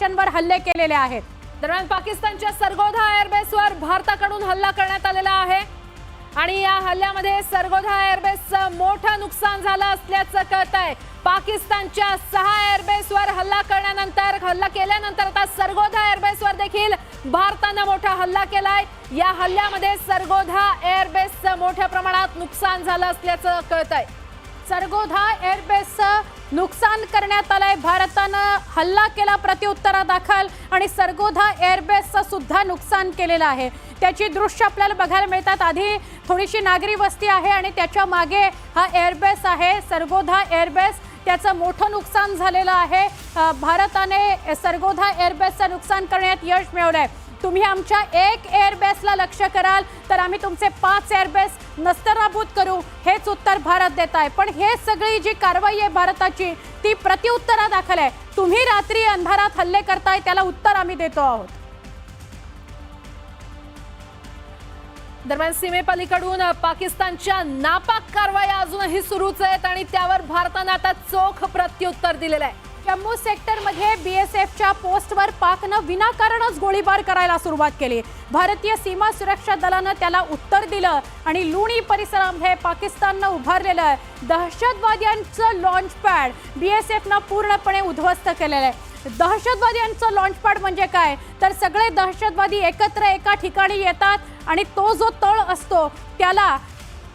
स्टेशनवर हल्ले केलेले आहेत। दरम्यान पाकिस्तानच्या सरगोधा एअरबेसवर भारताकडून हल्ला करण्यात आलेला आहे आणि या हल्ल्यामध्ये सरगोधा एअरबेसचं मोठं नुकसान झालं असल्याचं कळतंय। पाकिस्तानच्या 6 एअरबेसवर हल्ला केल्यानंतर आता सरगोधा एअरबेसवर देखील भारतानं मोठा हल्ला केलाय। या हल्ल्यामध्ये सरगोधा एअरबेसचं मोठ्या प्रमाणात नुकसान झालं असल्याचं कळतंय। सरगोधा एअरबेसचं नुकसान करण्यात आलंय। भारतानं हल्ला केला प्रत्युत्तरादाखल आणि सरगोधा एअरबेसचं सुद्धा नुकसान केलेलं आहे। त्याची दृश्य आपल्याला बघायला मिळतात। आधी थोडीशी नागरी वस्ती आहे आणि त्याच्या मागे हा एअरबेस आहे सरगोधा एअरबेस। त्याचं मोठं नुकसान झालेलं आहे। भारताने सरगोधा एअरबेसचं नुकसान करण्यात यश मिळवलंय। तुम्ही आमच्या एक एअरबेसला लक्ष्य कराल तर आम्ही तुमचे 5 एअरबेस नस्तराभूत करू, हेच उत्तर भारत देत आहे। पण हे सगळी जी कारवाई आहे भारताची ती प्रत्युत्तरादाखल आहे। तुम्ही रात्री अंधारात हल्ले करताय त्याला उत्तर आम्ही देतो आहोत। दरम्यान सीमेपलीकडून पाकिस्तानच्या नापाक कारवाई अजूनही सुरूच आहेत आणि त्यावर भारतानं आता चोख प्रत्युत्तर दिलेलं आहे। जम्मू सेक्टरमध्ये बीएसएफच्या पोस्टवर पाकनं विनाकारणच गोळीबार करायला सुरुवात केली। भारतीय सीमा सुरक्षा दलानं त्याला उत्तर दिलं आणि लुणी परिसरामध्ये पाकिस्ताननं उभारलेलं दहशतवाद्यांचं लॉन्च पॅड बीएसएफनं पूर्णपणे उद्ध्वस्त केलेलं आहे। दहशतवाद्यांचं लॉन्च पॅड म्हणजे काय तर सगळे दहशतवादी एकत्र एका ठिकाणी येतात आणि तो जो तळ असतो त्याला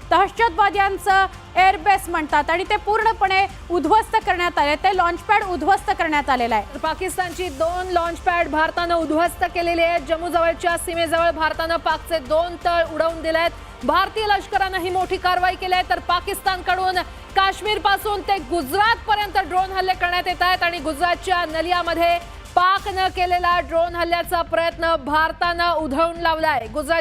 दहशतवाद्यांचं एअरबेस म्हणतात आणि ते पूर्णपणे उद्ध्वस्त करण्यात आले। ते लॉन्च पॅड उद्ध्वस्त करण्यात आलेला आहे। पाकिस्तानची 2 लॉन्च पॅड भारतानं उद्ध्वस्त केलेली आहेत। जम्मू जवळच्या सीमेजवळ भारतानं पाकचे 2 तळ उडवून दिले आहेत। भारतीय लष्करानं ही मोठी कारवाई केली आहे तर पाकिस्तानकडून काश्मीर पासून ते गुजरात पर्यंत ड्रोन हल्ले करण्यात येत आहेत आणि गुजरातच्या नलियामध्ये पाकनं केलेला ड्रोन हल्ल्याचा प्रयत्न भारतानं उधळून लावलाय। गुजरात